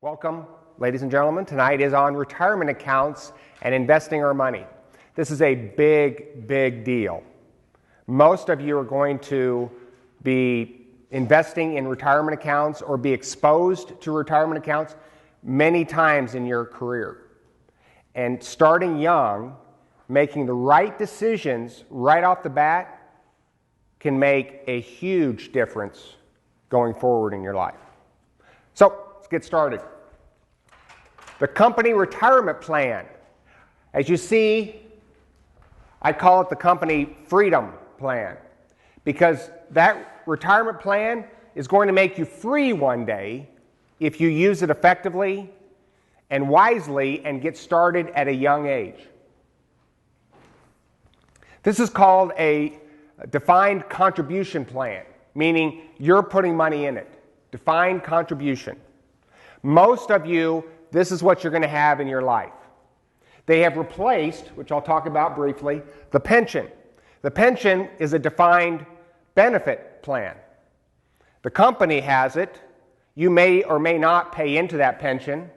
Welcome, ladies and gentlemen. Tonight is on retirement accounts and investing our money. This is a big, big deal. Most of you are going to be investing in retirement accounts or be exposed to retirement accounts many times in your career. And starting young, making the right decisions right off the bat can make a huge difference going forward in your life. So, let's get started. The company retirement plan. As you see, I call it the company freedom plan because that retirement plan is going to make you free one day if you use it effectively and wisely and get started at a young age. This is called a defined contribution plan, meaning you're putting money in it. Defined contribution. Most of you, this is what you're going to have in your life. They have replaced, which I'll talk about briefly, the pension. The pension is a defined benefit plan. The company has it. You may or may not pay into that pension,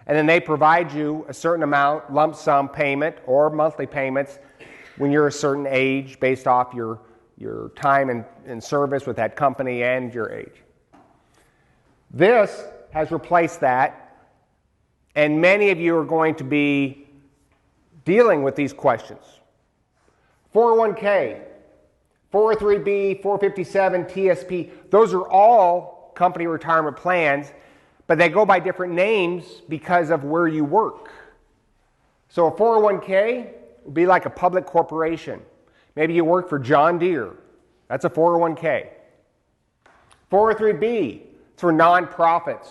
and then they provide you a certain amount, lump sum payment or monthly payments when you're a certain age based off your time in service with that company and your age. This has replaced that, and many of you are going to be dealing with these questions. 401k, 403b, 457, TSP, those are all company retirement plans, but they go by different names because of where you work. So a 401k would be like a public corporation. Maybe you work for John Deere. That's a 401k. 403b, it's for nonprofits.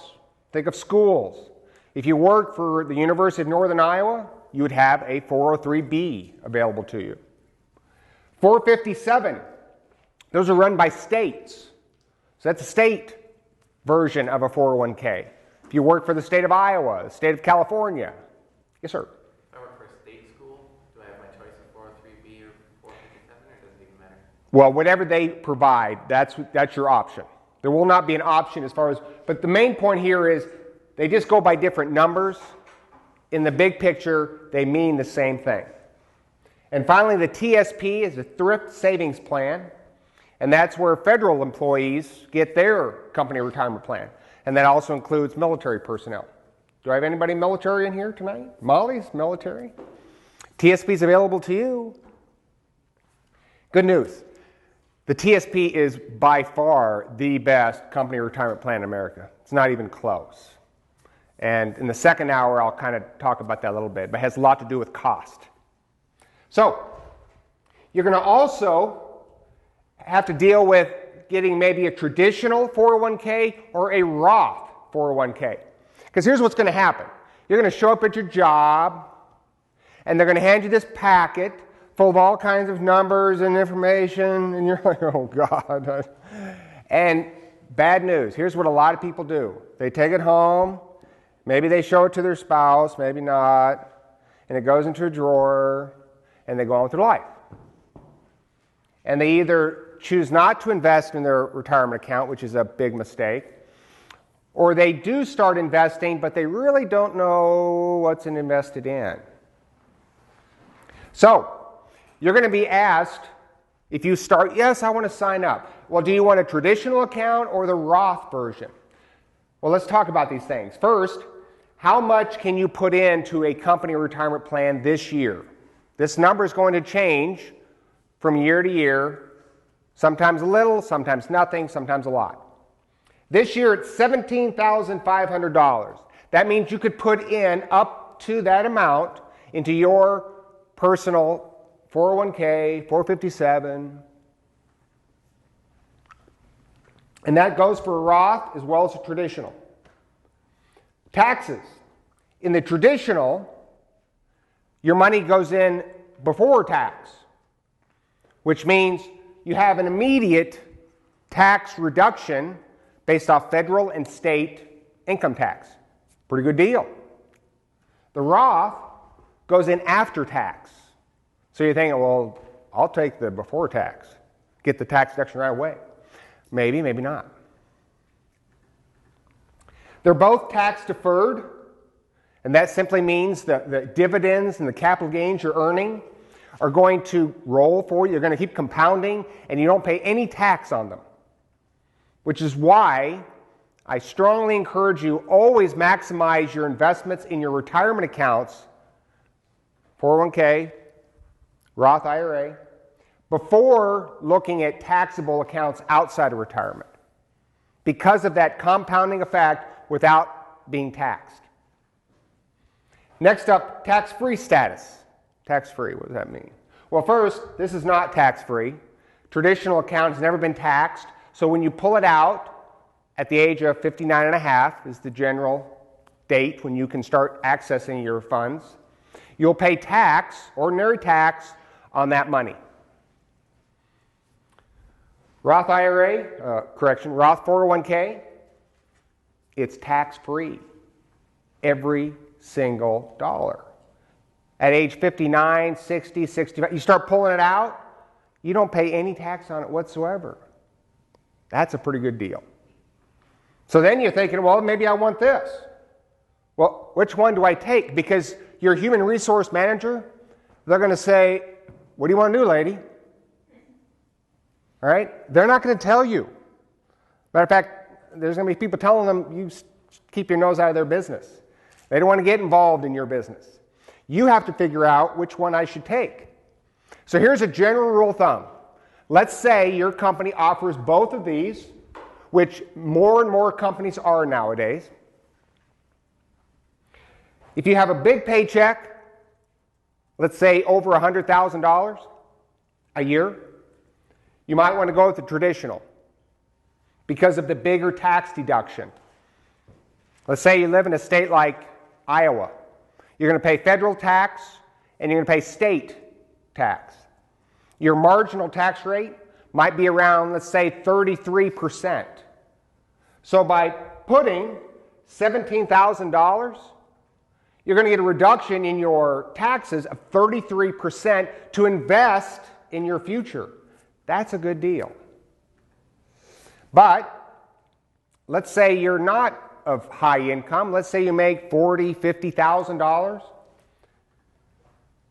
Think of schools. If you work for the University of Northern Iowa, you would have a 403b available to you. 457, those are run by states. So that's a state version of a 401k. If you work for the state of Iowa, the state of California. Yes, sir. If I work for a state school, do I have my choice of 403b or 457, or does it even matter? Well, whatever they provide, that's your option. There will not be an option as far as, but the main point here is they just go by different numbers. In the big picture, they mean the same thing. And finally, the TSP is a thrift savings plan, and that's where federal employees get their company retirement plan. And that also includes military personnel. Do I have anybody military in here tonight? Molly's military. TSP is available to you. Good news. The TSP is by far the best company retirement plan in America. It's not even close. And in the second hour, I'll kind of talk about that a little bit, but it has a lot to do with cost. So, you're going to also have to deal with getting maybe a traditional 401k or a Roth 401k. Because here's what's going to happen. You're going to show up at your job, and they're going to hand you this packet full of all kinds of numbers and information, and you're like, oh, God. And bad news. Here's what a lot of people do. They take it home. Maybe they show it to their spouse, maybe not, and it goes into a drawer, and they go on with their life. And they either choose not to invest in their retirement account, which is a big mistake, or they do start investing, but they really don't know what's invested in. So, you're going to be asked, if you start, yes, I want to sign up. Well, do you want a traditional account or the Roth version? Well, let's talk about these things. First, how much can you put into a company retirement plan this year? This number is going to change from year to year, sometimes a little, sometimes nothing, sometimes a lot. This year it's $17,500. That means you could put in up to that amount into your personal 401k, 457, and that goes for a Roth as well as a traditional. Taxes. In the traditional, your money goes in before tax, which means you have an immediate tax reduction based off federal and state income tax. Pretty good deal. The Roth goes in after tax. So you're thinking, well, I'll take the before tax, get the tax deduction right away. Maybe, maybe not. They're both tax deferred, and that simply means that the dividends and the capital gains you're earning are going to roll for you. You're going to keep compounding, and you don't pay any tax on them, which is why I strongly encourage you always maximize your investments in your retirement accounts, 401k, Roth IRA, before looking at taxable accounts outside of retirement, because of that compounding effect without being taxed. Next up, tax-free status. Tax-free, what does that mean? Well, first, this is not tax-free. Traditional account has never been taxed, so when you pull it out at the age of 59 and a half is the general date when you can start accessing your funds, you'll pay tax, ordinary tax, on that money. Roth IRA, Roth 401k, it's tax-free, every single dollar. At age 59, 60, 65, you start pulling it out, you don't pay any tax on it whatsoever. That's a pretty good deal. So then you're thinking, well, maybe I want this. Well, which one do I take? Because your human resource manager, they're going to say, what do you want to do, lady? All right? They're not going to tell you. Matter of fact, there's going to be people telling them, you keep your nose out of their business. They don't want to get involved in your business. You have to figure out which one I should take. So here's a general rule of thumb. Let's say your company offers both of these, which more and more companies are nowadays. If you have a big paycheck, let's say over $100,000 a year, you might want to go with the traditional because of the bigger tax deduction. Let's say you live in a state like Iowa. You're going to pay federal tax and you're going to pay state tax. Your marginal tax rate might be around, let's say, 33%. So by putting $17,000, you're going to get a reduction in your taxes of 33% to invest in your future. That's a good deal. But let's say you're not of high income. Let's say you make $40,000, $50,000.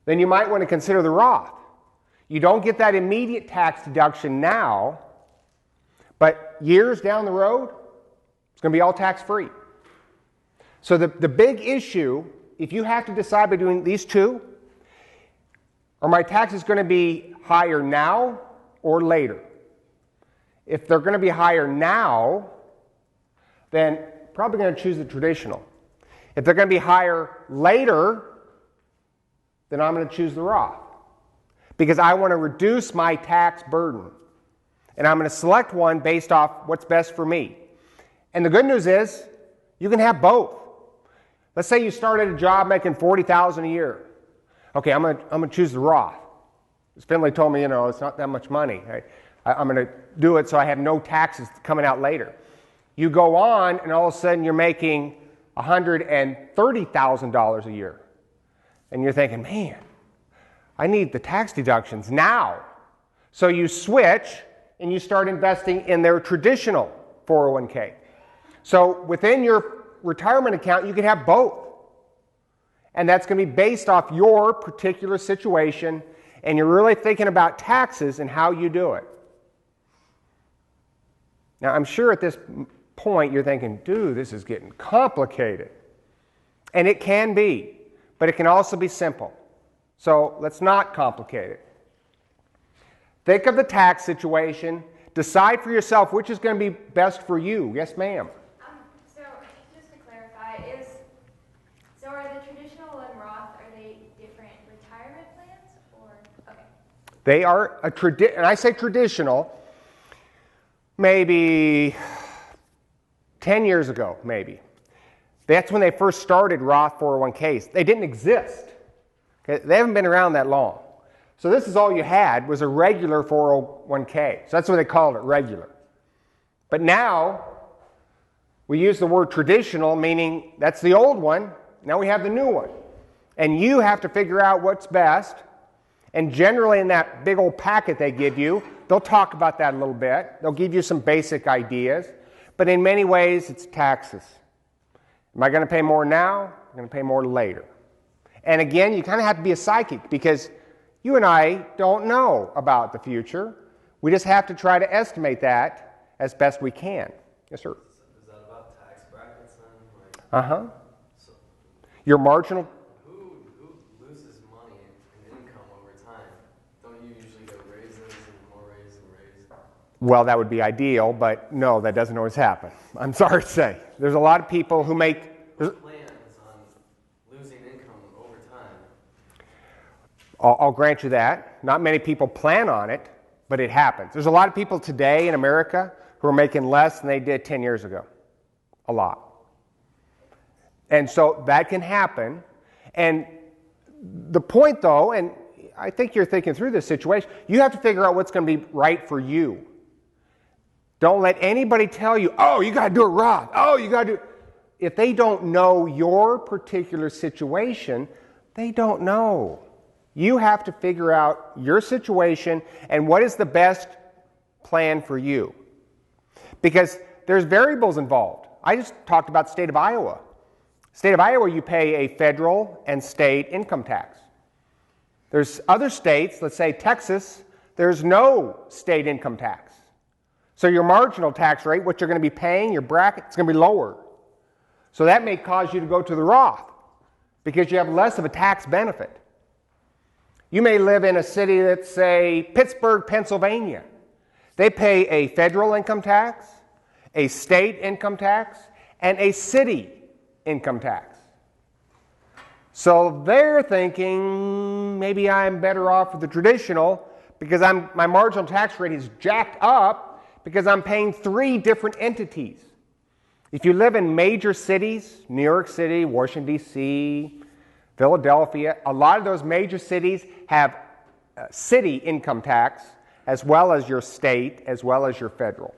Then you might want to consider the Roth. You don't get that immediate tax deduction now, but years down the road, it's going to be all tax-free. So the big issue, if you have to decide between these two, are my taxes going to be higher now or later? If they're going to be higher now, then probably going to choose the traditional. If they're going to be higher later, then I'm going to choose the Roth, because I want to reduce my tax burden. And I'm going to select one based off what's best for me. And the good news is, you can have both. Let's say you started a job making $40,000 a year. Okay, I'm going to choose the Roth. As Finley told me, it's not that much money. I'm going to do it so I have no taxes coming out later. You go on, and all of a sudden you're making $130,000 a year. And you're thinking, man, I need the tax deductions now. So you switch and you start investing in their traditional 401k. So within your retirement account, you can have both. And that's going to be based off your particular situation, and you're really thinking about taxes and how you do it. Now, I'm sure at this point you're thinking, dude, this is getting complicated. And it can be, but it can also be simple. So let's not complicate it. Think of the tax situation. Decide for yourself which is going to be best for you. Yes, ma'am. So just to clarify, so are the traditional and Roth, are they different retirement plans, or okay? They are and I say traditional, maybe 10 years ago, maybe. That's when they first started Roth 401ks. They didn't exist. Okay? They haven't been around that long. So this is all you had was a regular 401k. So that's what they called it, regular. But now we use the word traditional, meaning that's the old one. Now we have the new one. And you have to figure out what's best. And generally in that big old packet they give you, they'll talk about that a little bit. They'll give you some basic ideas. But in many ways, it's taxes. Am I going to pay more now? I'm going to pay more later. And again, you kind of have to be a psychic because you and I don't know about the future. We just have to try to estimate that as best we can. Yes, sir. Is that about tax brackets then? Uh-huh. So Your marginal... who loses money and income over time? Don't you usually get raises and more raises and raises? Well, that would be ideal, but no, that doesn't always happen. I'm sorry to say. There's a lot of people who make... Plans on losing income over time. I'll grant you that. Not many people plan on it, but it happens. There's a lot of people today in America who are making less than they did 10 years ago. A lot. And so that can happen. And the point, though, and I think you're thinking through this situation, you have to figure out what's going to be right for you. Don't let anybody tell you, oh, you got to do it Roth. Oh, you got to do it. If they don't know your particular situation, they don't know. You have to figure out your situation and what is the best plan for you. Because there's variables involved. I just talked about the state of Iowa. State of Iowa, you pay a federal and state income tax. There's other states, let's say Texas, there's no state income tax. So your marginal tax rate, what you're going to be paying, your bracket, it's going to be lower. So that may cause you to go to the Roth because you have less of a tax benefit. You may live in a city that's, say, Pittsburgh, Pennsylvania. They pay a federal income tax, a state income tax, and a city income tax. So they're thinking, maybe I'm better off with the traditional because my marginal tax rate is jacked up because I'm paying 3 different entities. If you live in major cities, New York City, Washington, D.C., Philadelphia, a lot of those major cities have city income tax as well as your state, as well as your federal.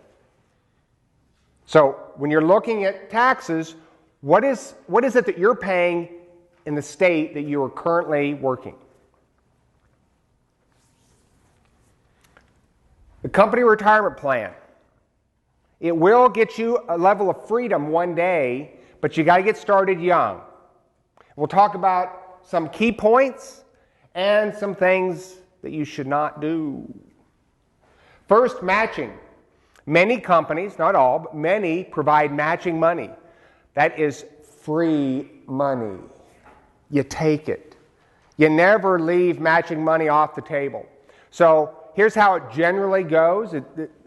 So when you're looking at taxes, what is it that you're paying in the state that you are currently working? The company retirement plan. It will get you a level of freedom one day, but you got to get started young. We'll talk about some key points and some things that you should not do. First, matching. Many companies, not all, but many provide matching money. That is free money. You take it. You never leave matching money off the table. So here's how it generally goes.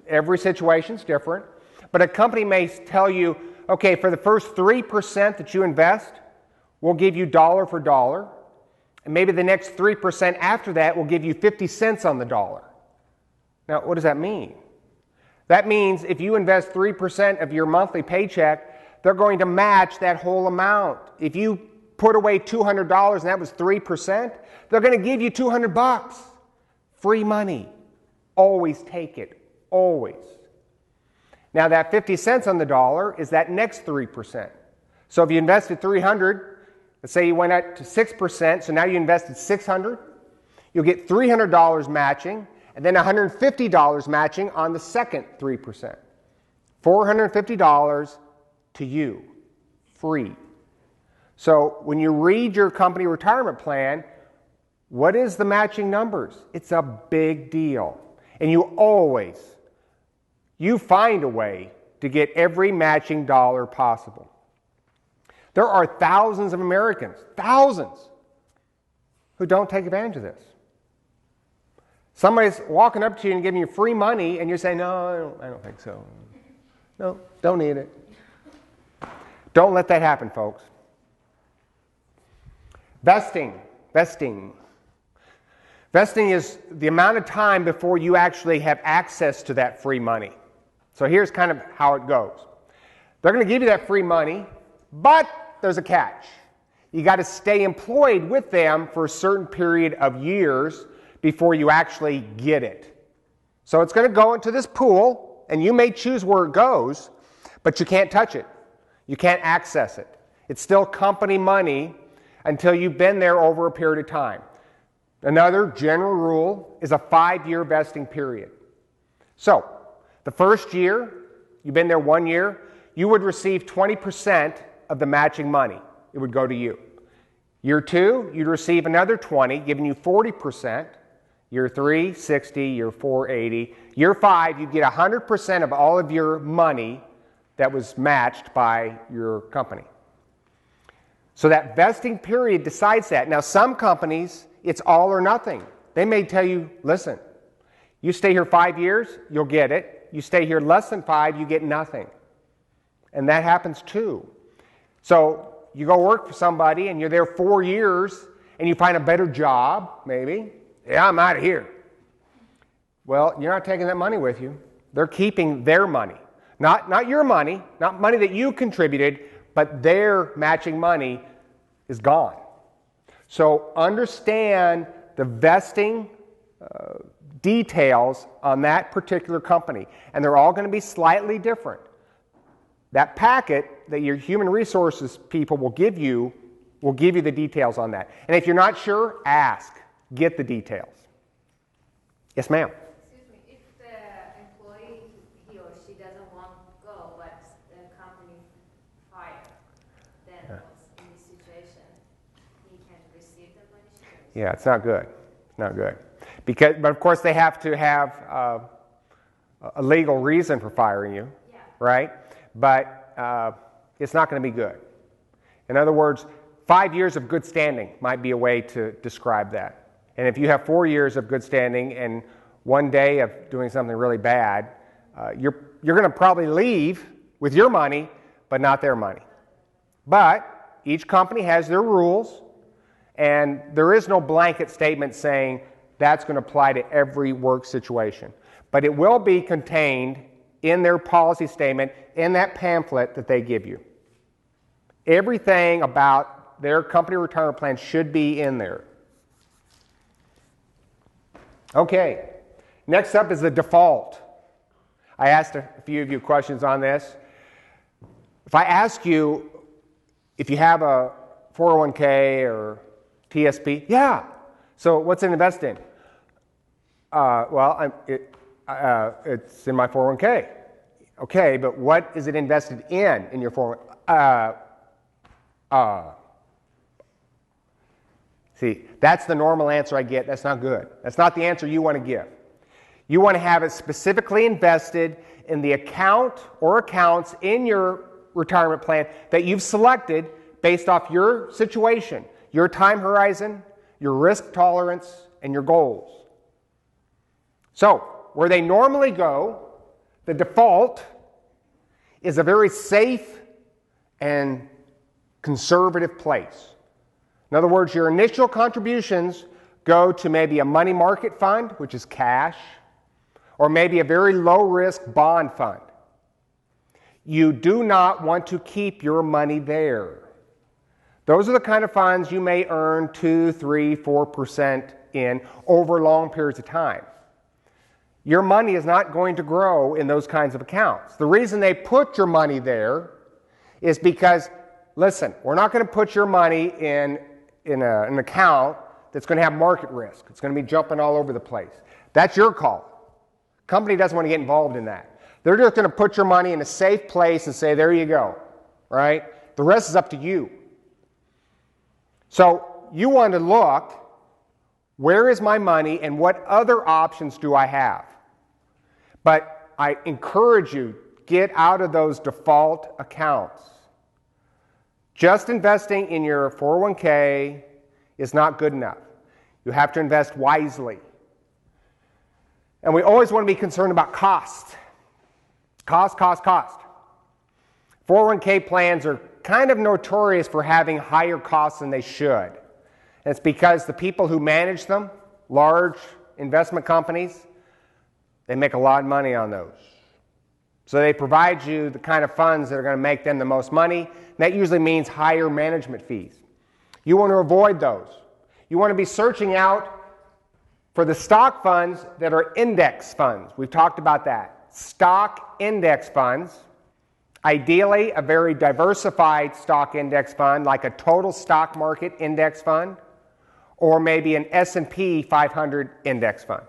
Every situation is different. But a company may tell you, okay, for the first 3% that you invest, we'll give you dollar for dollar. And maybe the next 3% after that will give you 50 cents on the dollar. Now, what does that mean? That means if you invest 3% of your monthly paycheck, they're going to match that whole amount. If you put away $200 and that was 3%, they're going to give you $200. Free money. Always take it. Always. Now that 50 cents on the dollar is that next 3%. So if you invested 300, let's say you went up to 6%, so now you invested 600, you'll get $300 matching, and then $150 matching on the second 3%. $450 to you, free. So when you read your company retirement plan, what is the matching numbers? It's a big deal. And you find a way to get every matching dollar possible. There are thousands of Americans, thousands, who don't take advantage of this. Somebody's walking up to you and giving you free money, and you're saying, no, I don't think so. No, don't need it. Don't let that happen, folks. Vesting. Vesting is the amount of time before you actually have access to that free money. So here's kind of how it goes. They're going to give you that free money, but there's a catch. You got to stay employed with them for a certain period of years before you actually get it. So it's going to go into this pool, and you may choose where it goes, but you can't touch it. You can't access it. It's still company money until you've been there over a period of time. Another general rule is a 5-year vesting period. So the first year, you've been there 1 year, you would receive 20% of the matching money. It would go to you. Year 2, you'd receive another 20, giving you 40%. Year 3, 60. Year 4, 80. Year 5, you'd get 100% of all of your money that was matched by your company. So that vesting period decides that. Now, some companies, it's all or nothing. They may tell you, listen, you stay here 5 years, you'll get it. You stay here less than 5, you get nothing. And that happens too. So you go work for somebody and you're there 4 years and you find a better job, maybe. Yeah, I'm out of here. Well, you're not taking that money with you. They're keeping their money. Not your money, not money that you contributed, but their matching money is gone. So understand the vesting details on that particular company. And they're all going to be slightly different. That packet that your human resources people will give you the details on that. And if you're not sure, ask. Get the details. Yes, ma'am. Excuse me, if the employee, he or she doesn't want to go, but the company fired, then what's in this situation? He can receive the money? Yeah, it's not good. It's not good. But of course, they have to have a legal reason for firing you, right? But it's not going to be good. In other words, 5 years of good standing might be a way to describe that. And if you have 4 years of good standing and 1 day of doing something really bad, you're going to probably leave with your money, but not their money. But each company has their rules, and there is no blanket statement saying that's going to apply to every work situation. But it will be contained in their policy statement, in that pamphlet that they give you. Everything about their company retirement plan should be in there. Okay, next up is the default. I asked a few of you questions on this. If I ask you if you have a 401k or TSP, yeah. So what's it invest in? It's in my 401k. Okay, but what is it invested in your 401k? See, that's the normal answer I get. That's not good. That's not the answer you want to give. You want to have it specifically invested in the account or accounts in your retirement plan that you've selected based off your situation, your time horizon, your risk tolerance, and your goals. So, where they normally go, the default is a very safe and conservative place. In other words, your initial contributions go to maybe a money market fund, which is cash, or maybe a very low-risk bond fund. You do not want to keep your money there. Those are the kind of funds you may earn 2, 3, 4% in over long periods of time. Your money is not going to grow in those kinds of accounts. The reason they put your money there is because, listen, we're not going to put your money in an account that's going to have market risk. It's going to be jumping all over the place. That's your call. Company doesn't want to get involved in that. They're just going to put your money in a safe place and say, there you go, right? The rest is up to you. So you want to look, where is my money and what other options do I have? But I encourage you, get out of those default accounts. Just investing in your 401k is not good enough. You have to invest wisely. And we always want to be concerned about cost. Cost. 401k plans are kind of notorious for having higher costs than they should. And it's because the people who manage them, large investment companies, they make a lot of money on those. So they provide you the kind of funds that are going to make them the most money. And that usually means higher management fees. You want to avoid those. You want to be searching out for the stock funds that are index funds. We've talked about that. Stock index funds. Ideally, a very diversified stock index fund, like a total stock market index fund, or maybe an S&P 500 index fund.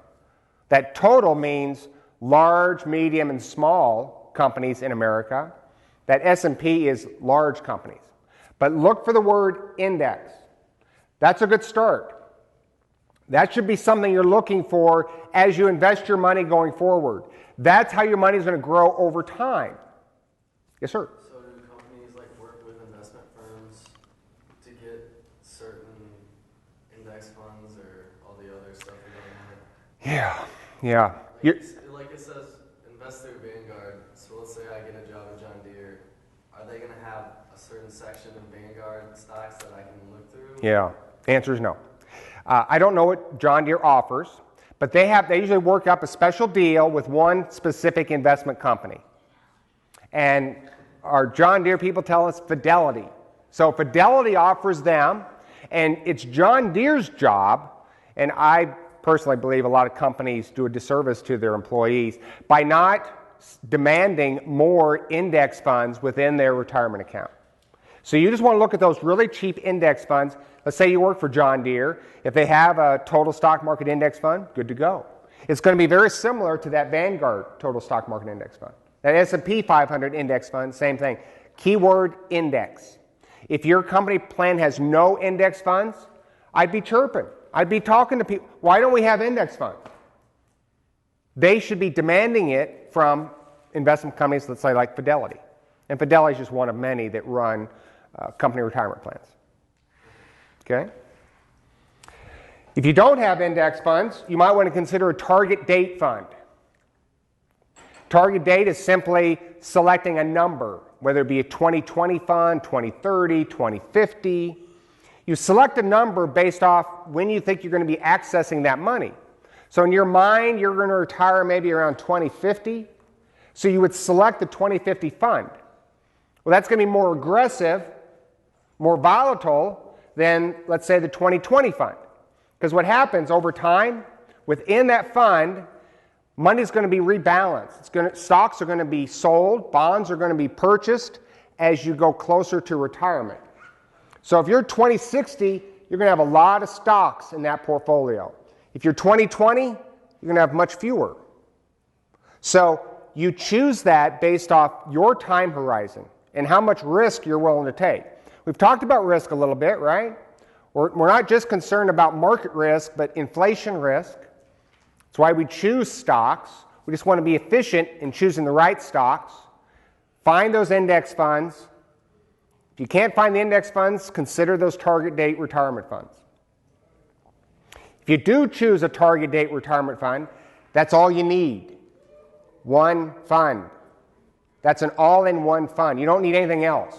That total means large, medium, and small companies in America. That S&P is large companies. but look for the word index. That's a good start. That should be something you're looking for as you invest your money going forward. That's how your money is going to grow over time. Yes, sir? So do companies like work with investment firms to get certain index funds or all the other stuff you don't have? Yeah. Like it says, invest through Vanguard. So let's say I get a job at John Deere. Are they going to have a certain section of Vanguard stocks that I can look through? Yeah. Answer is no. I don't know what John Deere offers, but they usually work up a special deal with one specific investment company. And our John Deere people tell us Fidelity. So Fidelity offers them, and it's John Deere's job, and I personally believe a lot of companies do a disservice to their employees by not demanding more index funds within their retirement account. So you just want to look at those really cheap index funds. Let's say you work for John Deere. If they have a total stock market index fund, good to go. It's going to be very similar to that Vanguard total stock market index fund. That S&P 500 index fund, same thing. Keyword index. If your company plan has no index funds, I'd be chirping. I'd be talking to people. Why don't we have index funds? They should be demanding it from investment companies, let's say like Fidelity. And Fidelity is just one of many that run company retirement plans. Okay? If you don't have index funds, you might want to consider a target date fund. Target date is simply selecting a number, whether it be a 2020 fund, 2030, 2050. You select a number based off when you think you're going to be accessing that money. So in your mind, you're going to retire maybe around 2050. So you would select the 2050 fund. Well, that's going to be more aggressive, more volatile than, let's say, the 2020 fund. Because what happens over time, within that fund, money is going to be rebalanced. Stocks are going to be sold, bonds are going to be purchased as you go closer to retirement. So if you're 2060, you're going to have a lot of stocks in that portfolio. If you're 2020, you're going to have much fewer. So you choose that based off your time horizon and how much risk you're willing to take. We've talked about risk a little bit, right? We're not just concerned about market risk, but inflation risk. That's why we choose stocks. We just want to be efficient in choosing the right stocks. Find those index funds. If you can't find the index funds, consider those target date retirement funds. If you do choose a target date retirement fund, that's all you need. One fund. That's an all-in-one fund. You don't need anything else.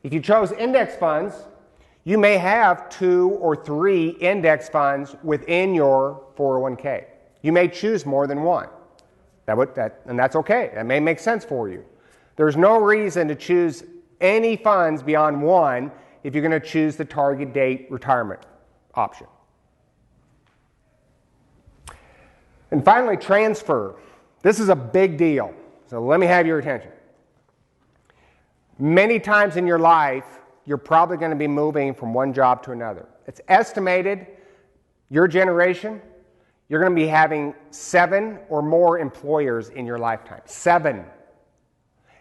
If you chose index funds, you may have 2 or 3 index funds within your 401k. You may choose more than one. And that's okay. That may make sense for you. There's no reason to choose any funds beyond one if you're going to choose the target date retirement option. And finally, transfer. This is a big deal. So let me have your attention. Many times in your life, you're probably going to be moving from one job to another. It's estimated, your generation, you're going to be having 7 or more employers in your lifetime. 7.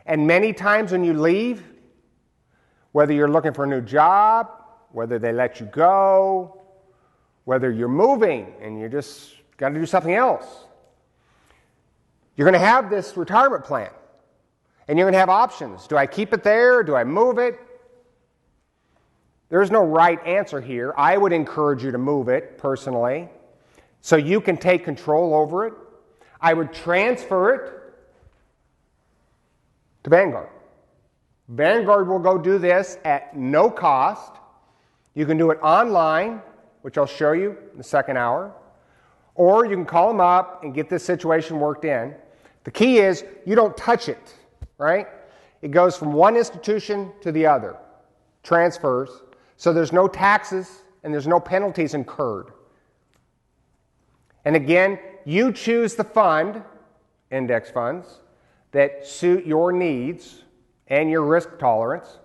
And many times when you leave, whether you're looking for a new job, whether they let you go, whether you're moving and you just got to do something else, you're going to have this retirement plan. And you're going to have options. Do I keep it there? Do I move it? There's no right answer here. I would encourage you to move it personally so you can take control over it. I would transfer it to Vanguard. Vanguard will go do this at no cost. You can do it online, which I'll show you in the second hour, or you can call them up and get this situation worked in. The key is you don't touch it, right? It goes from one institution to the other, transfers, so there's no taxes and there's no penalties incurred. And again, you choose the fund, index funds, that suit your needs and your risk tolerance,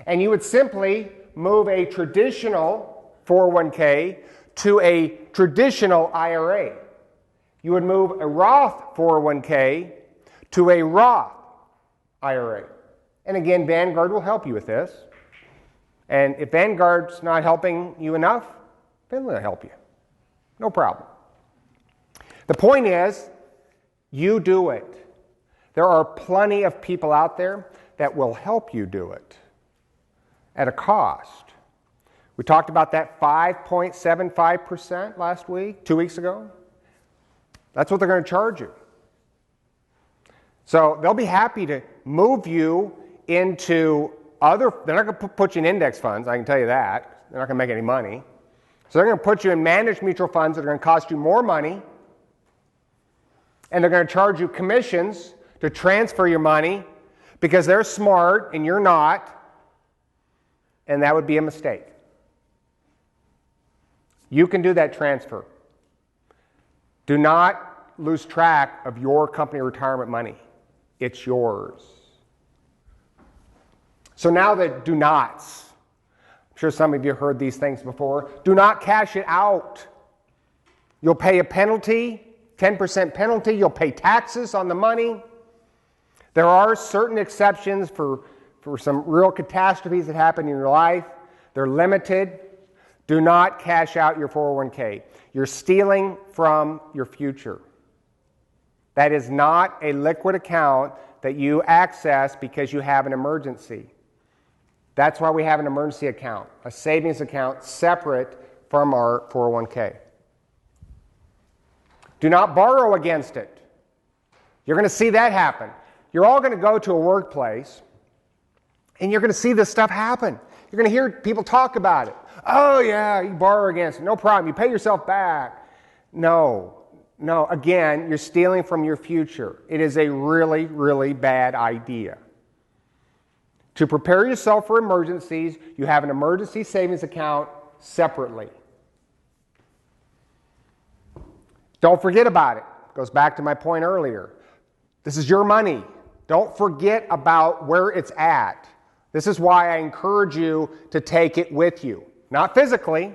and you would simply move a traditional 401k to a traditional IRA. You would move a Roth 401k to a Roth IRA. And again, Vanguard will help you with this. And if Vanguard's not helping you enough, Finley will help you. No problem. The point is, you do it. There are plenty of people out there that will help you do it at a cost. We talked about that 5.75% last week, 2 weeks ago. That's what they're going to charge you. So they'll be happy to move you into they're not going to put you in index funds, I can tell you that. They're not going to make any money. So they're going to put you in managed mutual funds that are going to cost you more money. And they're going to charge you commissions to transfer your money because they're smart and you're not. And that would be a mistake. You can do that transfer. Do not lose track of your company retirement money. It's yours. So now the do nots. I'm sure some of you heard these things before. Do not cash it out. You'll pay a penalty, 10% penalty. You'll pay taxes on the money. There are certain exceptions for some real catastrophes that happen in your life. They're limited. Do not cash out your 401k. You're stealing from your future. That is not a liquid account that you access because you have an emergency. That's why we have an emergency account, a savings account separate from our 401k. Do not borrow against it. You're going to see that happen. You're all going to go to a workplace and you're going to see this stuff happen. You're going to hear people talk about it. Oh yeah, you borrow against it. No problem. You pay yourself back. No. Again, you're stealing from your future. It is a really, really bad idea. To prepare yourself for emergencies, you have an emergency savings account separately. Don't forget about it. Goes back to my point earlier. This is your money. Don't forget about where it's at. This is why I encourage you to take it with you. Not physically,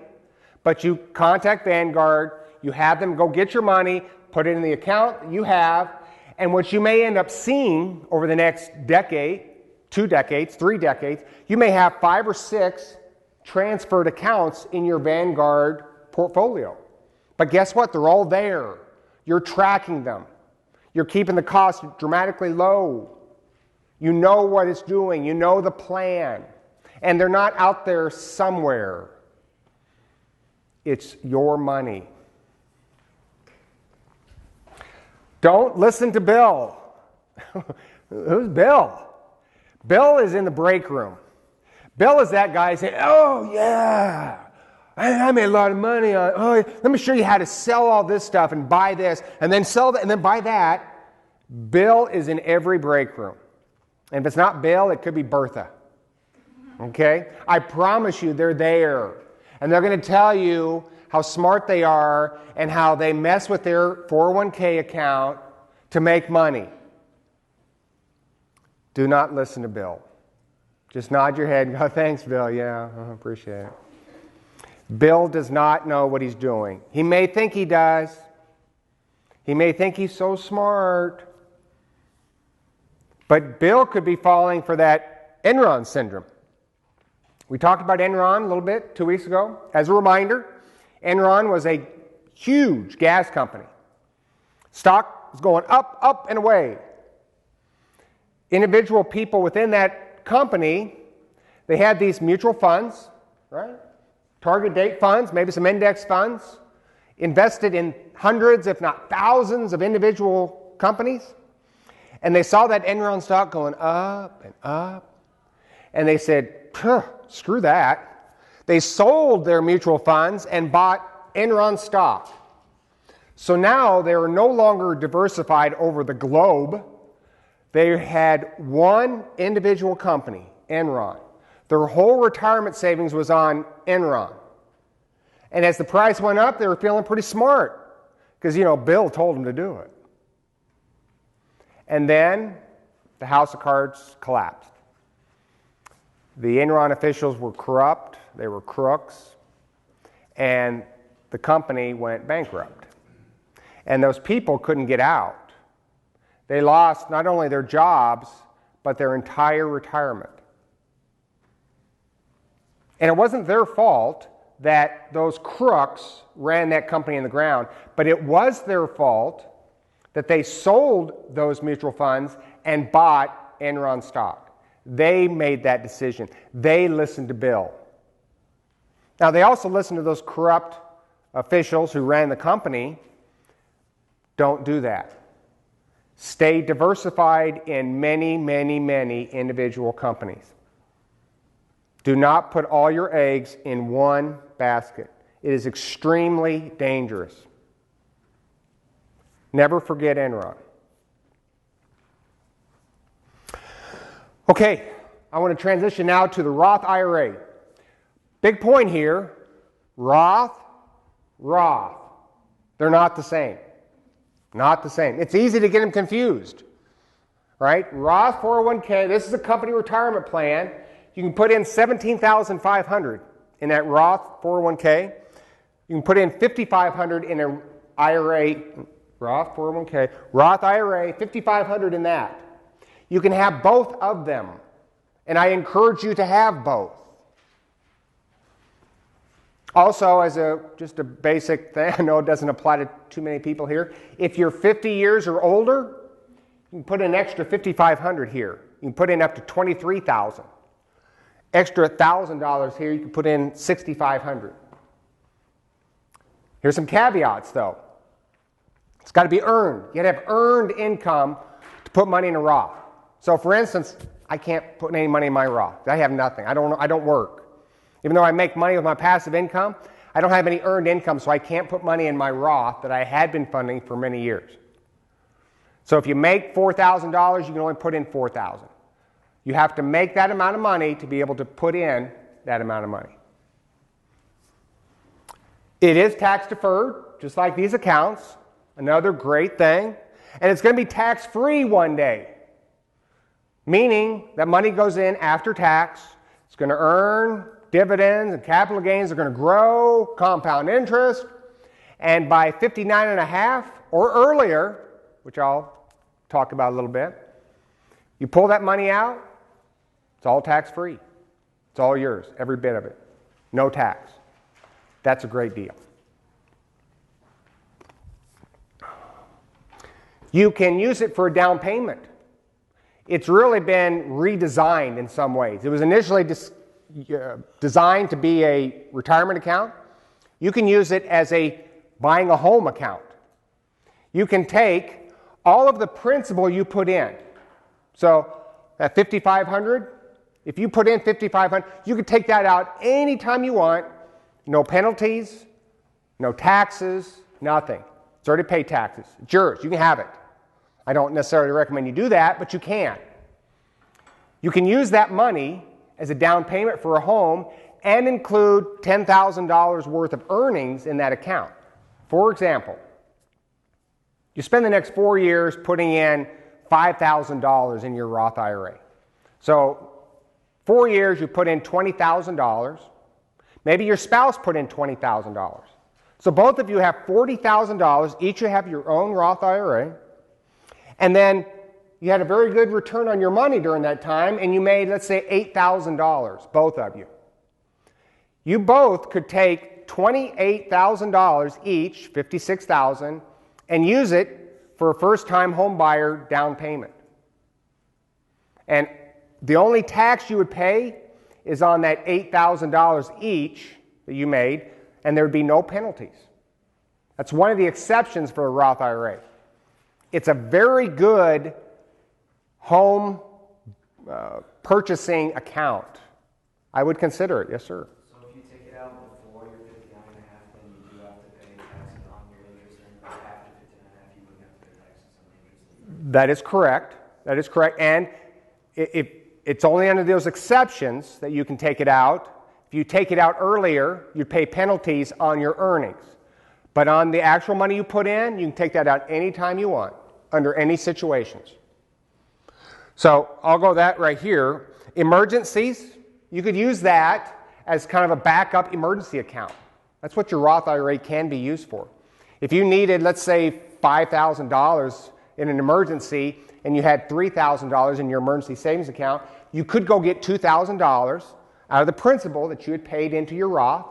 but you contact Vanguard, you have them go get your money, put it in the account that you have, and what you may end up seeing over the next decade, 2 decades, 3 decades, you may have 5 or 6 transferred accounts in your Vanguard portfolio. But guess what? They're all there. You're tracking them. You're keeping the cost dramatically low. You know what it's doing. You know the plan. And they're not out there somewhere. It's your money. Don't listen to Bill. Who's Bill? Bill is in the break room. Bill is that guy saying, oh yeah, I made a lot of money on, let me show you how to sell all this stuff and buy this and then sell that and then buy that. Bill is in every break room. And if it's not Bill, it could be Bertha. Okay? I promise you they're there. And they're going to tell you how smart they are and how they mess with their 401k account to make money. Do not listen to Bill. Just nod your head and go, thanks, Bill. Yeah, I appreciate it. Bill does not know what he's doing. He may think he does. He may think he's so smart. But Bill could be falling for that Enron syndrome. We talked about Enron a little bit 2 weeks ago. As a reminder, Enron was a huge gas company. Stock was going up, up, and away. Individual people within that company, they had these mutual funds, right? Target date funds, maybe some index funds, invested in hundreds, if not thousands, of individual companies. And they saw that Enron stock going up and up. And they said, screw that. They sold their mutual funds and bought Enron stock. So now they were no longer diversified over the globe. They had one individual company, Enron. Their whole retirement savings was on Enron. And as the price went up, they were feeling pretty smart because, Bill told them to do it. And then the house of cards collapsed. The Enron officials were corrupt, they were crooks, and the company went bankrupt. And those people couldn't get out. They lost not only their jobs, but their entire retirement. And it wasn't their fault that those crooks ran that company in the ground, but it was their fault that they sold those mutual funds and bought Enron stock. They made that decision. They listened to Bill. Now, they also listened to those corrupt officials who ran the company. Don't do that. Stay diversified in many, many, many individual companies. Do not put all your eggs in one basket. It is extremely dangerous. Never forget Enron. Okay, I want to transition now to the Roth IRA. Big point here, Roth. They're not the same. Not the same. It's easy to get them confused, right? Roth 401k, this is a company retirement plan. You can put in $17,500 in that Roth 401k. You can put in $5,500 in an IRA, Roth 401k, Roth IRA, $5,500 in that. You can have both of them, and I encourage you to have both. Also, as just a basic thing, I know it doesn't apply to too many people here. If you're 50 years or older, you can put an extra $5,500 here. You can put in up to $23,000. Extra $1,000 here, you can put in $6,500. Here's some caveats, though. It's got to be earned. You got to have earned income to put money in a Roth. So, for instance, I can't put any money in my Roth. I have nothing. I don't work. Even though I make money with my passive income, I don't have any earned income, so I can't put money in my Roth that I had been funding for many years. So if you make $4,000, you can only put in $4,000. You have to make that amount of money to be able to put in that amount of money. It is tax deferred, just like these accounts. Another great thing. And it's going to be tax-free one day, meaning that money goes in after tax. It's going to earn dividends and capital gains are going to grow, compound interest, and by 59 and a half or earlier, which I'll talk about a little bit, you pull that money out, it's all tax-free. It's all yours, every bit of it. No tax. That's a great deal. You can use it for a down payment. It's really been redesigned in some ways. It was initially designed to be a retirement account. You can use it as buying a home account. You can take all of the principal you put in. So at $5,500, if you put in $5,500, you can take that out anytime you want. No penalties, no taxes, nothing. It's already paid taxes. It's yours. You can have it. I don't necessarily recommend you do that, but you can. You can use that money as a down payment for a home and include $10,000 worth of earnings in that account. For example, you spend the next 4 years putting in $5,000 in your Roth IRA. So 4 years you put in $20,000. Maybe your spouse put in $20,000. So both of you have $40,000. Each you have your own Roth IRA. And then you had a very good return on your money during that time, and you made, let's say, $8,000, both of you. You both could take $28,000 each, $56,000, and use it for a first-time home buyer down payment. And the only tax you would pay is on that $8,000 each that you made, and there would be no penalties. That's one of the exceptions for a Roth IRA. It's a very good home purchasing account. I would consider it, yes, sir. So if you take it out before you're 59 and a half, then you do have to pay taxes on your interest, and after 59 and a half, you wouldn't have to pay taxes on the interest. That is correct. That is correct. And it's only under those exceptions that you can take it out. If you take it out earlier, you pay penalties on your earnings. But on the actual money you put in, you can take that out anytime you want, under any situations. So I'll go that right here. Emergencies, you could use that as kind of a backup emergency account. That's what your Roth IRA can be used for. If you needed, let's say, $5,000 in an emergency and you had $3,000 in your emergency savings account, you could go get $2,000 out of the principal that you had paid into your Roth.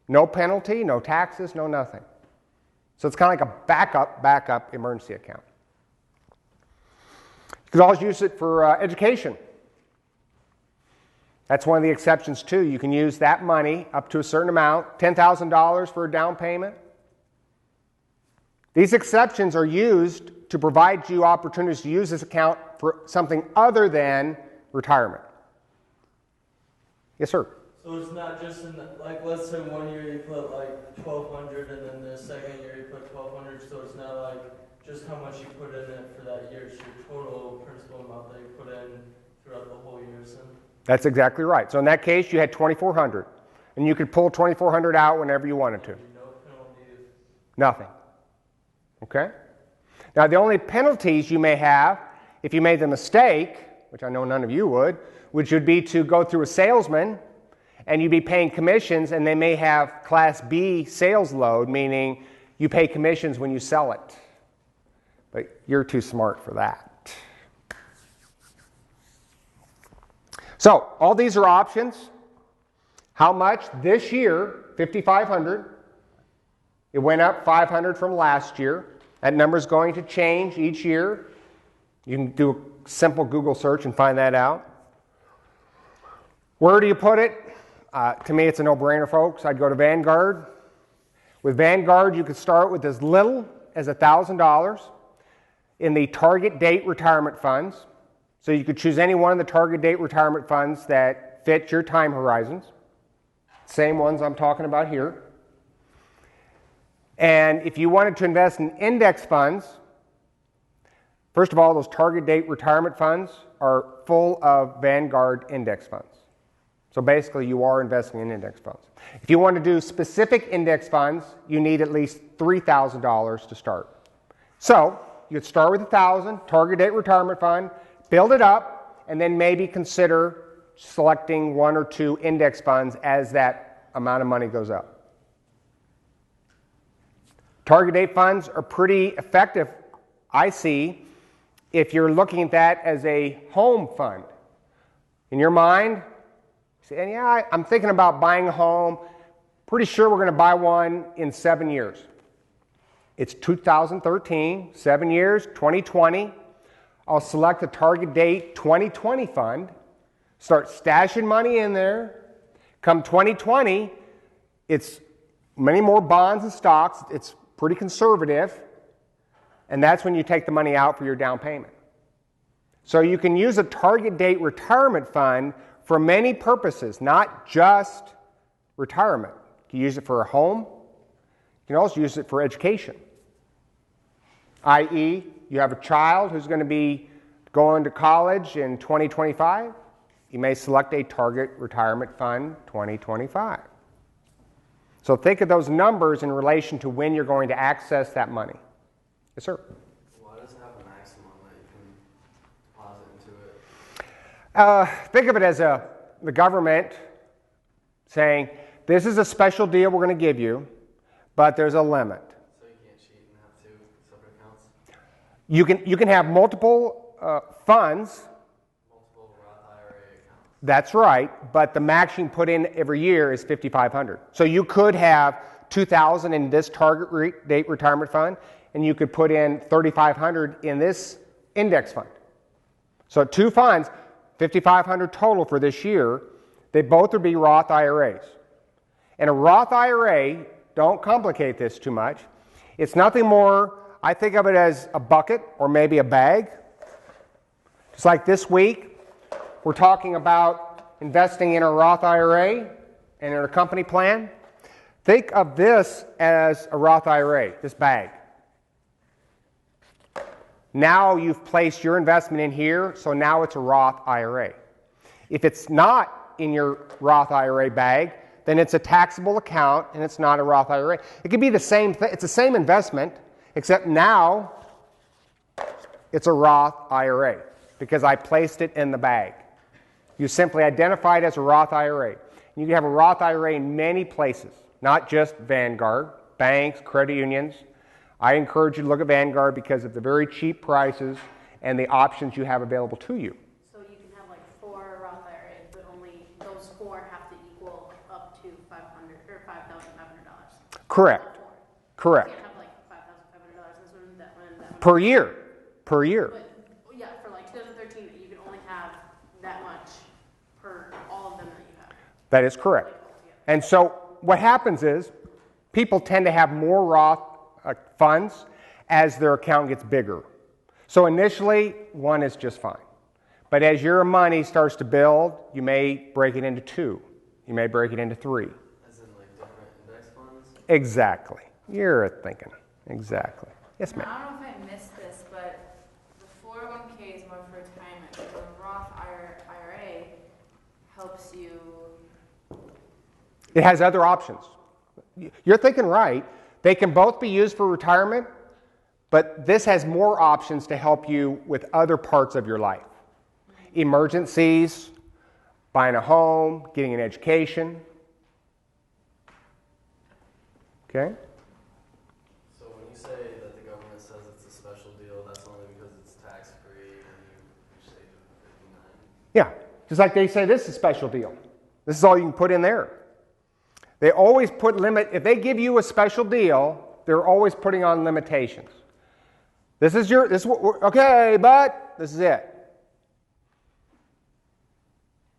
No penalty, no taxes, no nothing. So it's kind of like a backup emergency account. You could always use it for education. That's one of the exceptions too. You can use that money up to a certain amount, $10,000 for a down payment. These exceptions are used to provide you opportunities to use this account for something other than retirement. Yes, sir? So it's not just in the, like, let's say 1 year you put like 1,200 and then the second year you put 1,200, so it's not like just how much you put in it for that year. It's your total principal amount that you put in throughout the whole year. So. That's exactly right. So in that case, you had $2,400, and you could pull $2,400 out whenever you wanted to. No penalties. Nothing. Okay? Now, the only penalties you may have if you made the mistake, which I know none of you would, which would be to go through a salesman and you'd be paying commissions, and they may have Class B sales load, meaning you pay commissions when you sell it. But you're too smart for that. So, all these are options. How much? This year, $5,500. It went up $500 from last year. That number is going to change each year. You can do a simple Google search and find that out. Where do you put it? To me, it's a no-brainer, folks. I'd go to Vanguard. With Vanguard, you could start with as little as $1,000 in the target date retirement funds. So you could choose any one of the target date retirement funds that fit your time horizons. Same ones I'm talking about here. And if you wanted to invest in index funds, first of all, those target date retirement funds are full of Vanguard index funds. So basically, you are investing in index funds. If you want to do specific index funds, you need at least $3,000 to start. So you'd start with $1,000, target date retirement fund, build it up, and then maybe consider selecting one or two index funds as that amount of money goes up. Target date funds are pretty effective, I see, if you're looking at that as a home fund. In your mind, and yeah, I'm thinking about buying a home. Pretty sure we're going to buy one in 7 years. It's 2013, 7 years, 2020. I'll select the target date 2020 fund, start stashing money in there. Come 2020, it's many more bonds and stocks. It's pretty conservative. And that's when you take the money out for your down payment. So you can use a target date retirement fund for many purposes, not just retirement. You can use it for a home. You can also use it for education. i.e., you have a child who's going to be going to college in 2025. You may select a target retirement fund 2025. So think of those numbers in relation to when you're going to access that money. Yes, sir? Why does it have a maximum that you can deposit into it? Think of it as the government saying, this is a special deal we're going to give you, but there's a limit. So you can't cheat and have two separate accounts? You can have multiple funds. Multiple Roth IRA accounts. That's right, but the max you can put in every year is $5,500. So you could have $2,000 in this target date retirement fund, and you could put in $3,500 in this index fund. So two funds, $5,500 total for this year. They both would be Roth IRAs. And a Roth IRA, don't complicate this too much. It's nothing more, I think of it as a bucket or maybe a bag. Just like this week, we're talking about investing in a Roth IRA and in a company plan. Think of this as a Roth IRA, this bag. Now you've placed your investment in here, so now it's a Roth IRA. If it's not in your Roth IRA bag, then it's a taxable account and it's not a Roth IRA. It could be the same thing. It's the same investment, except now it's a Roth IRA because I placed it in the bag. You simply identify it as a Roth IRA. You can have a Roth IRA in many places, not just Vanguard, banks, credit unions. I encourage you to look at Vanguard because of the very cheap prices and the options you have available to you. So you can have like 4 Roth IRAs, but only those 4 Correct. Correct. You can't have like $5,500 this one, that one, and that one. Per year. Per year. But, yeah, for like 2013, you can only have that much per all of them that you have. That is correct. And so what happens is people tend to have more Roth funds as their account gets bigger. So initially, one is just fine. But as your money starts to build, you may break it into two. You may break it into three. As in like different index funds? Exactly. You're thinking. Exactly. Yes, ma'am. I don't know if I missed this, but the 401k is more for retirement, but the Roth IRA helps you. It has other options. You're thinking right. They can both be used for retirement, but this has more options to help you with other parts of your life. Emergencies, buying a home, getting an education. Okay? So when you say that the government says it's a special deal, that's only because it's tax-free and you reach the age of 59? Yeah, just like they say this is a special deal. This is all you can put in there. They always put limit. If they give you a special deal, they're always putting on limitations. This is okay, but this is it.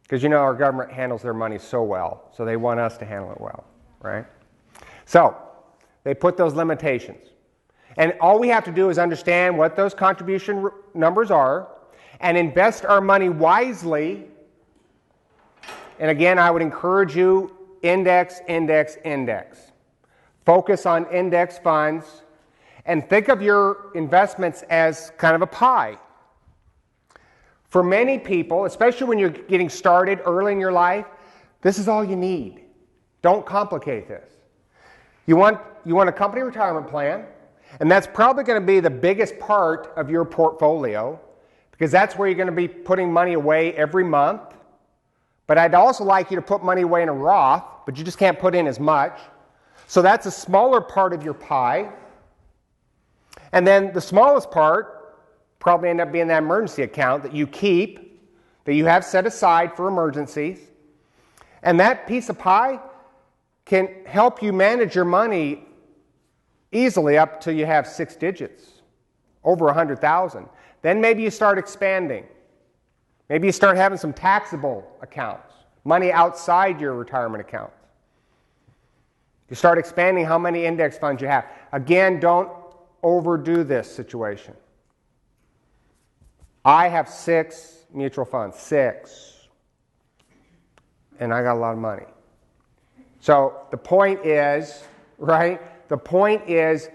Because you know our government handles their money so well, so they want us to handle it well, right? So they put those limitations. And all we have to do is understand what those contribution numbers are and invest our money wisely. And again, I would encourage you, index, index, index. Focus on index funds and think of your investments as kind of a pie. For many people, especially when you're getting started early in your life, this is all you need. Don't complicate this. You want a company retirement plan, and that's probably going to be the biggest part of your portfolio because that's where you're going to be putting money away every month. But I'd also like you to put money away in a Roth, but you just can't put in as much. So that's a smaller part of your pie. And then the smallest part probably end up being that emergency account that you keep, that you have set aside for emergencies. And that piece of pie can help you manage your money easily up till you have 6 digits, over 100,000. Then maybe you start expanding. Maybe you start having some taxable accounts, money outside your retirement account. You start expanding how many index funds you have. Again, don't overdo this situation. I have 6 mutual funds, 6. And I got a lot of money. So the point is, right? The point is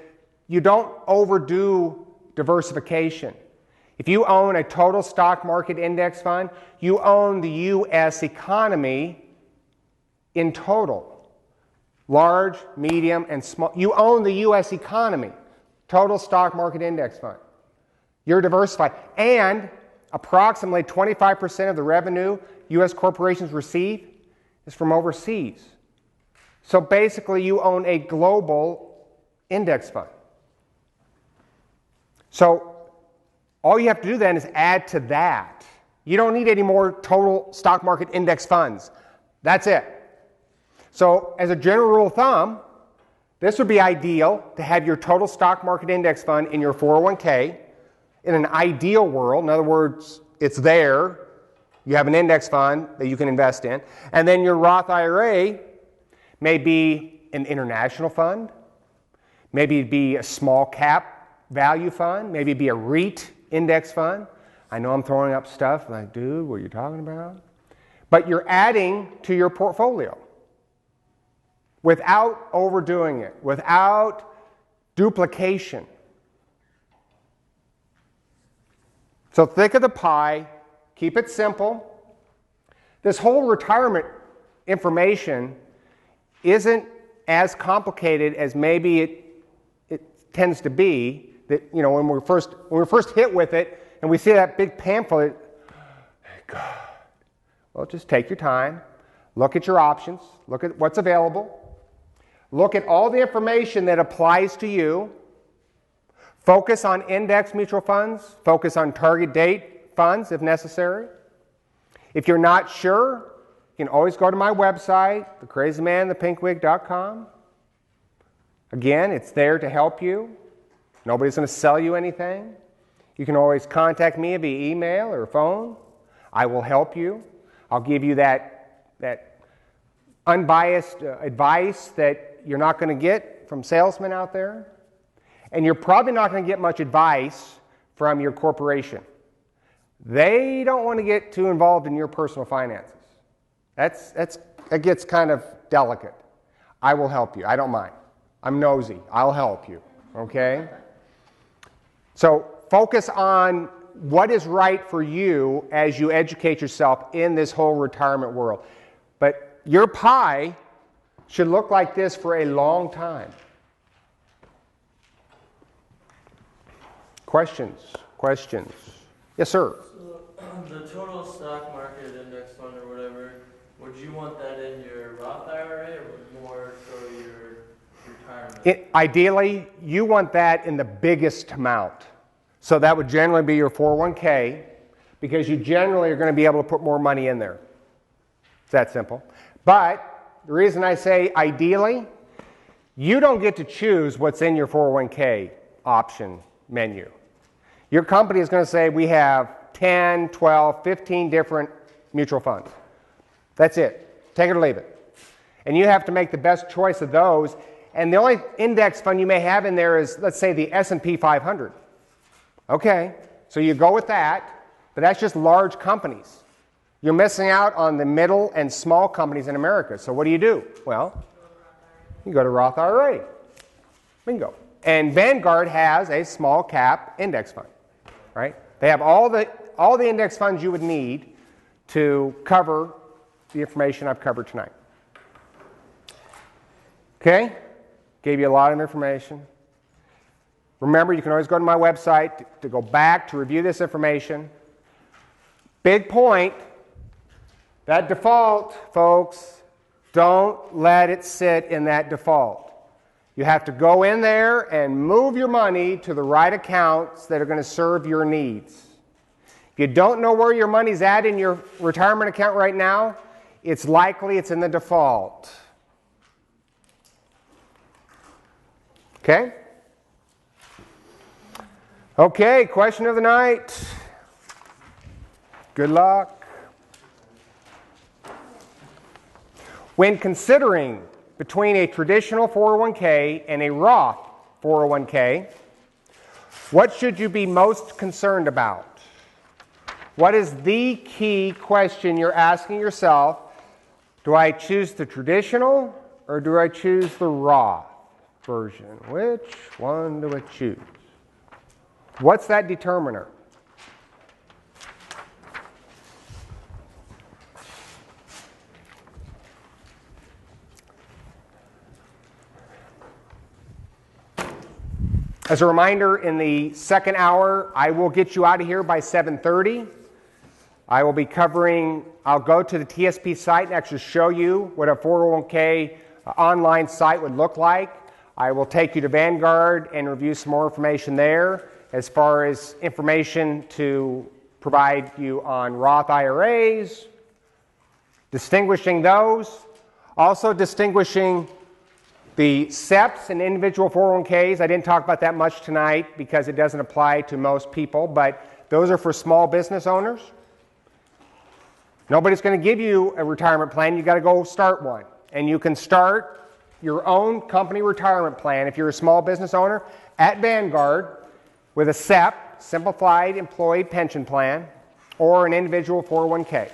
you don't overdo diversification. If you own a total stock market index fund, you own the U.S. economy in total. Large, medium, and small. You own the U.S. economy, total stock market index fund. You're diversified. And approximately 25% of the revenue U.S. corporations receive is from overseas. So basically, you own a global index fund. So all you have to do then is add to that. You don't need any more total stock market index funds. That's it. So as a general rule of thumb, this would be ideal to have your total stock market index fund in your 401k. In an ideal world, in other words, it's there. You have an index fund that you can invest in. And then your Roth IRA may be an international fund. Maybe it'd be a small cap value fund. Maybe it'd be a REIT index fund. I know I'm throwing up stuff like, dude, what are you talking about? But you're adding to your portfolio without overdoing it, without duplication. So think of the pie, keep it simple. This whole retirement information isn't as complicated as maybe it tends to be. That, you know, when we're first hit with it and we see that big pamphlet, God. Well, just take your time, look at your options, look at what's available, look at all the information that applies to you. Focus on index mutual funds. Focus on target date funds if necessary. If you're not sure, you can always go to my website, thecrazymanthepinkwig.com. Again, it's there to help you. Nobody's going to sell you anything. You can always contact me via email or phone. I will help you. I'll give you that unbiased advice that you're not going to get from salesmen out there. And you're probably not going to get much advice from your corporation. They don't want to get too involved in your personal finances. That gets kind of delicate. I will help you. I don't mind. I'm nosy. I'll help you. Okay? So focus on what is right for you as you educate yourself in this whole retirement world. But your pie should look like this for a long time. Questions? Questions? Yes, sir. So, the total stock market index fund or whatever, would you want that in your Roth IRA or would more go to your retirement? Ideally, you want that in the biggest amount. So that would generally be your 401k because you generally are going to be able to put more money in there. It's that simple. But the reason I say ideally, you don't get to choose what's in your 401k option menu. Your company is going to say we have 10, 12, 15 different mutual funds. That's it. Take it or leave it. And you have to make the best choice of those. And the only index fund you may have in there is, let's say, the S&P 500. Okay, so you go with that, but that's just large companies. You're missing out on the middle and small companies in America. So what do? Well, you go to Roth IRA. Bingo. And Vanguard has a small cap index fund, right? They have all the index funds you would need to cover the information I've covered tonight. Okay? Gave you a lot of information. Remember, you can always go to my website to go back to review this information. Big point, that default, folks, don't let it sit in that default. You have to go in there and move your money to the right accounts that are going to serve your needs. If you don't know where your money's at in your retirement account right now, it's likely it's in the default. Okay? Okay, question of the night. Good luck. When considering between a traditional 401k and a Roth 401k, what should you be most concerned about? What is the key question you're asking yourself? Do I choose the traditional or do I choose the Roth version? Which one do I choose? What's that determiner? As a reminder, in the second hour, I will get you out of here by 7:30. I will be covering, I'll go to the TSP site and actually show you what a 401k online site would look like. I will take you to Vanguard and review some more information there as far as information to provide you on Roth IRAs, distinguishing those, also distinguishing the SEPs and individual 401ks. I didn't talk about that much tonight because it doesn't apply to most people, but those are for small business owners. Nobody's going to give you a retirement plan. You've got to go start one. And you can start your own company retirement plan if you're a small business owner at Vanguard with a SEP, Simplified Employee Pension Plan, or an individual 401k.